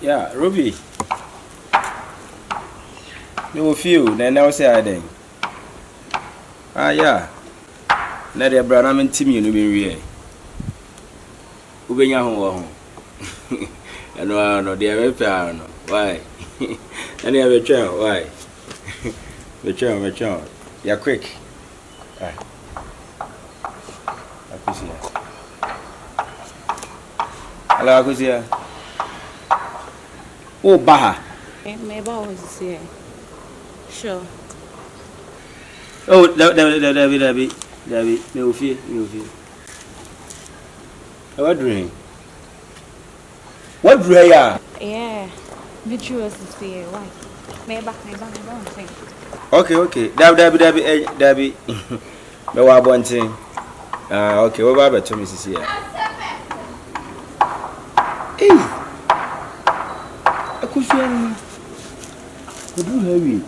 Yeah, Ruby. No few, then I say I then. Ah, yeah. Now the brother and team you know be real. Ubenya home. No, they are very no. Why? And they have a child. Why? The child. Yeah, quick. Right. Akusia. Hello, Akusia. Oh, Baha. Maybe I was here. Sure. Oh, David. No fear. What dream? What dream? Yeah. Which was to see why? Maybe. Okay. David. Me wa bontin. Okay, what about to Mrs. here? Hey. Akusia. What do heavy?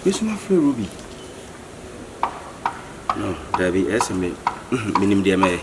This my friend Ruby. No, David, estimate. Minim dia me.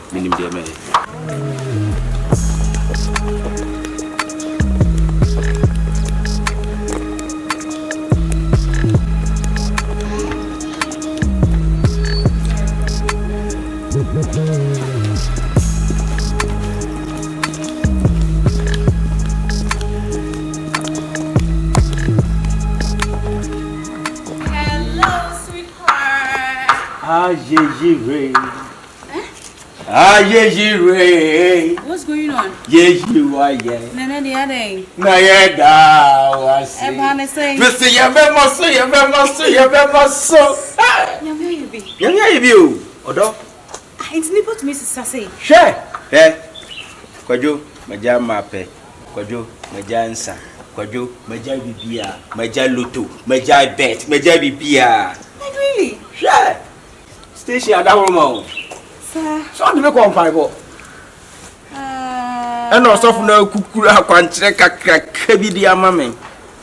What's going on? Yes, you are, yeah. Nana, the other. Na yeda wasi. Everyone is saying. Mr. Yabemaso. Yamia ibi o. Odo. It's nipo to Mrs. Sassy. She. Kwajo, maja mape. Kwajo, maja nsa. Kwajo, maja bibia. Maja loto. Maja bet. Maja bibia. Like really? She. Station adawoma. Sir. So do me confirm. And also for no kukura kwantre kakra bi di amame.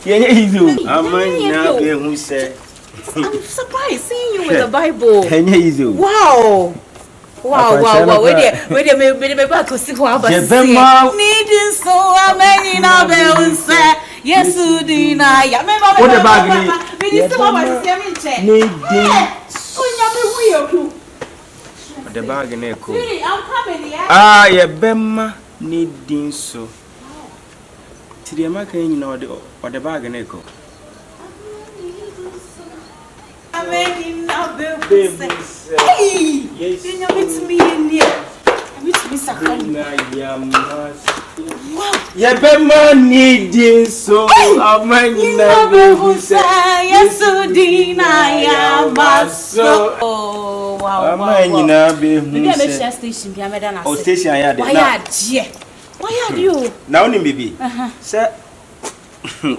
Yenye izo. Amanya be hu se. I'm surprised seeing you with the Bible. Yenye izo. Wow. Wait there, me back to see who aba say. Needing so amany na be hu se. Yesu di na ya me ba. What the bag ni? Me di so aba say me che. Needing. Onya me wi oku. The bag ni ko. Really, I'm coming here. Ah, ye bemma needing so. Ti the maka nyina o the bag ni ko. Amany na be hu se. Hey! Yes. You know it's me in here. I'm sakani. Na yamas. Wow. Ye bemma needing so. Amany na be hu se. Yesu di na yamaso. Oh, wow. Amany na be hu se. Maybe I make share station bi ameda na. Oh, station ya de. Why are you? Now ni bibi. Sir.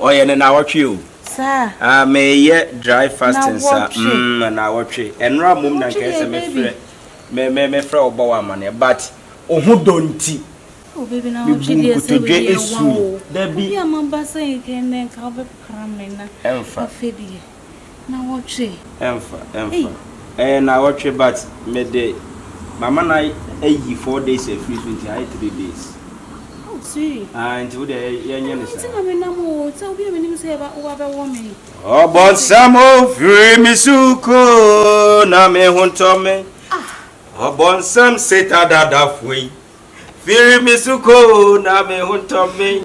Oye na watwe o. Sir. Me ye dry fasting sir. Na watwe. Enra mum na kese me frɛ obo wa mane but ohudonti. Oh baby na watwe dey say we esu. Da bi. Ya mamba say ken den ka be kram na. Emfa. Afedi. Na watwe. Emfa. Na watwe but me dey mama na eyi 4 days e free 3 days. See. And would yenye ni sa. Tina me na mo, tell be me nim say ba o ba woman. Obon samo free misuko na me huntome. Obon sam seta dada fui. Free misuko na me huntome.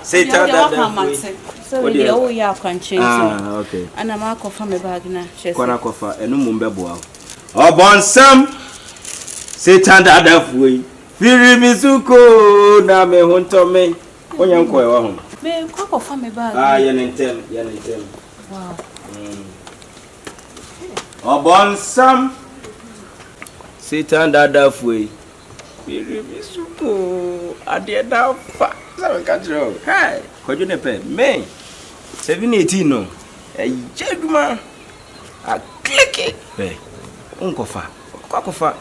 Seta dada fui. So we dey o ya kwanche so. Okay. Ana ma kofa me bag na chese. Kwana kofa enu mu mbeboa. Obon sam seta dada fui. Firi misuko na me huntome. Onya nko ewa ho. Me kwako fa me bag. Ye nentem. Wow. Obon sam Satan dada fui. Firi misuko ade da fa. Sabe katro. Hey, kojo ne pe. Me 718 no. Jeduma. A click it. Hey. Unkofa. Kwakofa.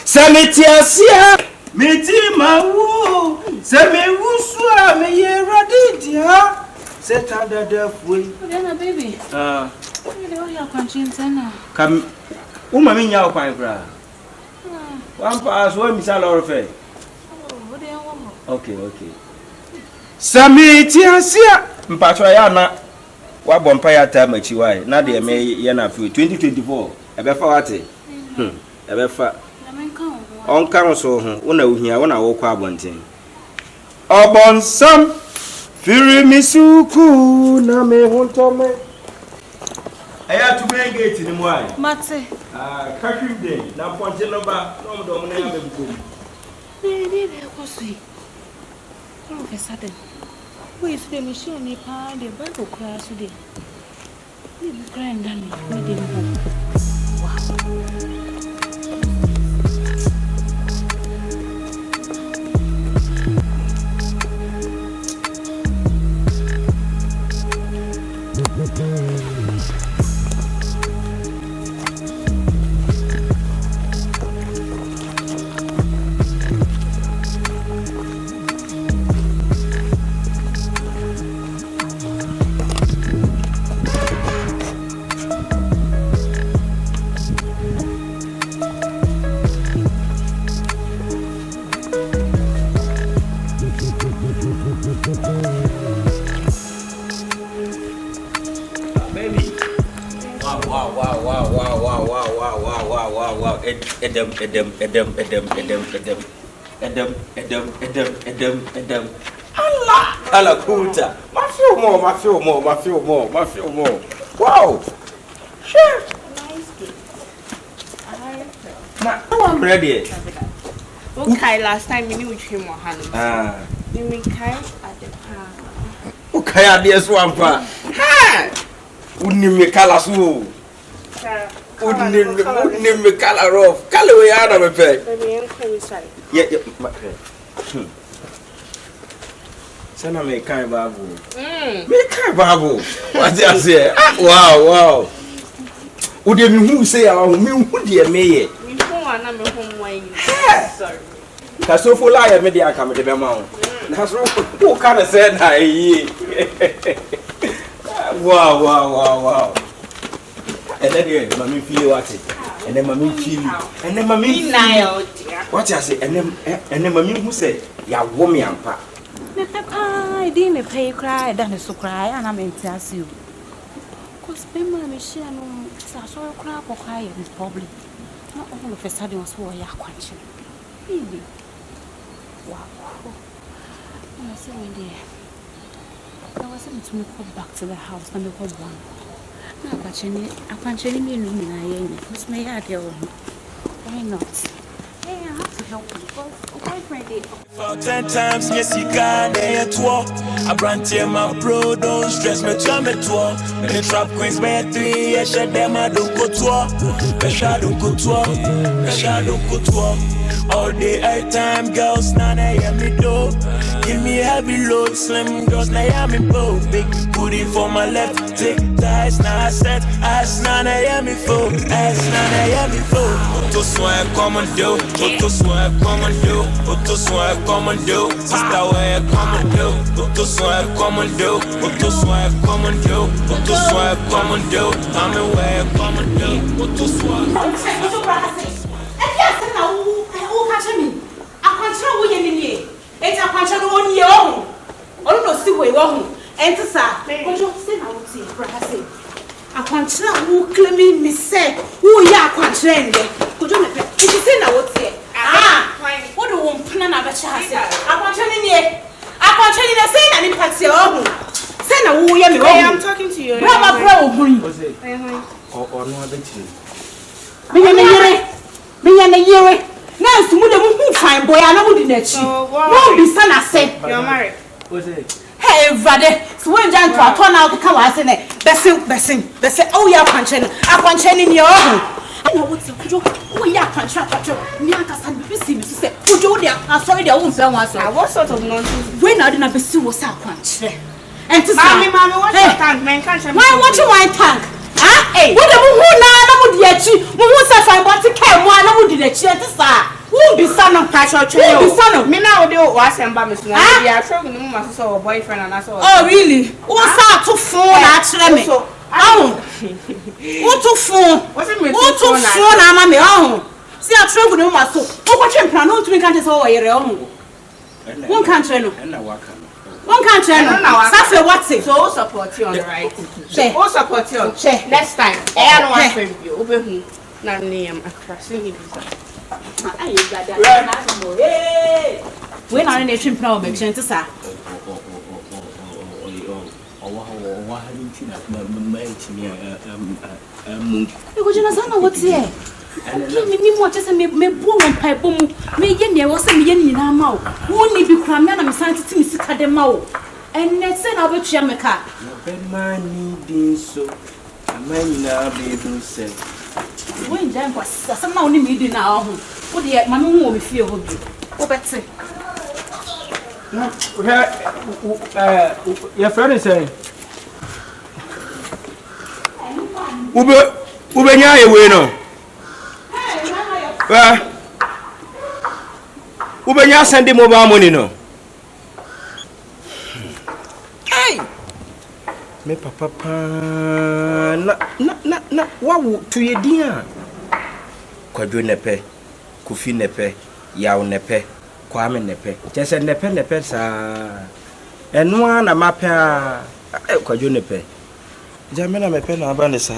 Sametiasia meti mawu semewusua me yeradidia seta dada fui Diana baby you dey ya kwanche na kam uma me nya kwan kra one pass one misal orfe oh dey one okay Samiti asia mpatwa ya na wa bompa ya time achiwai na de me ye na fi 2024 ebefa wate ebefa on kan so ho una ohia wona wo kwa abonten obonsam firi misuku na me hontome aya to main gate ni mo ai mate kakrim day na ponte no ba no do mo na ya bebuko be ko sui professor den we is the mission ni pa de ba ko kwa so de ni grand dan ni de mo wow Edem. Allah kuta. Ma feel more. Wow. Sure. I'm ready. Okay, last time you knew which him or hand. You mean kind at the park. Okay, I dear swamper. Ha! Wouldn't me color so. Wouldn't me color off. Color way out of a peg. Yeah. Sana me kind babu. Me kind babu. What did I say? Wow. Would you who say I me who dear me? Me phone number home way. Sorry. That's so full I made the come to the mount. That's who kind of said I. Wow. And then mommy feel what it. And then mommy feel. And then mommy what I say, and then mommy who said, ya woman and pa. I didn't pay cry, then so cry, and I'm in you. Because my share no so crap or cry is probably not all of a sudden was who I are quenching. Really? Wow. I say, my dear, I wasn't to go back to the house and because one. Now, but I can't tell me no mean because my heart, why not? I have to help you because quite my day. For 10 times, yes, you can. I brand here, my bro, don't stress me, try me to. The trap queens, me 3, I shut them, I don't go to. The shadow go to. All day, I time, girls, now I am me dope. Give me heavy load, slim girls, now I am me bow. Big booty for my left, take ties, now I set. Ass, now I am me full. Auto swag, come and do. Auto swag, come and do. Auto swag, come and do. Sister, where come and do. Auto swag, come and do. Auto swag, come and do. Auto swag, come and do. I'm aware, come and do. Auto swag. It's a punch on your own. Oh, no, see where you are. And to say, what you say, I would say, Brassy. A punch who claiming me say, who ya punching. Could you make it? Say, I would say, what do one plan of a chance? I want you in I want you in a say, and it pats your own. Say, I am talking to you. Grandma, or no other tea. Be a year. Now, who fine boy, I know the next. No, be son, I said. You're married. Hey, brother, so when John to turn out the car, I said, Bessie, oh, you're punching. I'm punching in your own. I know what's the joke. We are punching. Niakas and Bissy, Mrs. Pujodia, I'm sorry, they won't say once. What sort of nonsense? When I didn't pursue was our punch. And to Mammy, what's your tank, man? Why want you my tank? Hey, what the who would yet you? Who was a fine but to care one would the chat? Who be son of Pasha? Who son of me now? Do was and Bammy. I are showing the woman saw a boyfriend and I saw. Oh, really? What's up to phone actually? Oh, what to phone? What's it mean? What to phone? I'm a me. Oh, see, I trouble no matter. Oh, what you plan on to make us all your own? One country, and I walk. One can't try. Safi what's it? So support you on the right. All support you. Next time. I don't want to you. Obe na name akrasi ni bisa. Ayi gada na mo. Hey. We na na twin plan o be twin sa. Ego jina sana woti e. Me mo chese me bu won paibo mu. Me ye ne wo se me ye nyina ma wo. Wo ni bi kura me na me san titi me sika de ma wo. Enne se na obetua me ka. Be mani din so. Amanyina be do se. Wo nja nkwa sasa na wo ni me di na ho. Wo de ma me hu o me fie ho bi. Wo bete. Your friend is saying Ube nya ewe no. Ube nya send mobile money no. Hey. Me papa na wa to ye dia. Kwadwo nepe, Kofi nepe, yaw nepe, Kwame nepe. Chese nepe sa. Enwa na mapea kwadwo nepe. Jamena mepe na abane sa.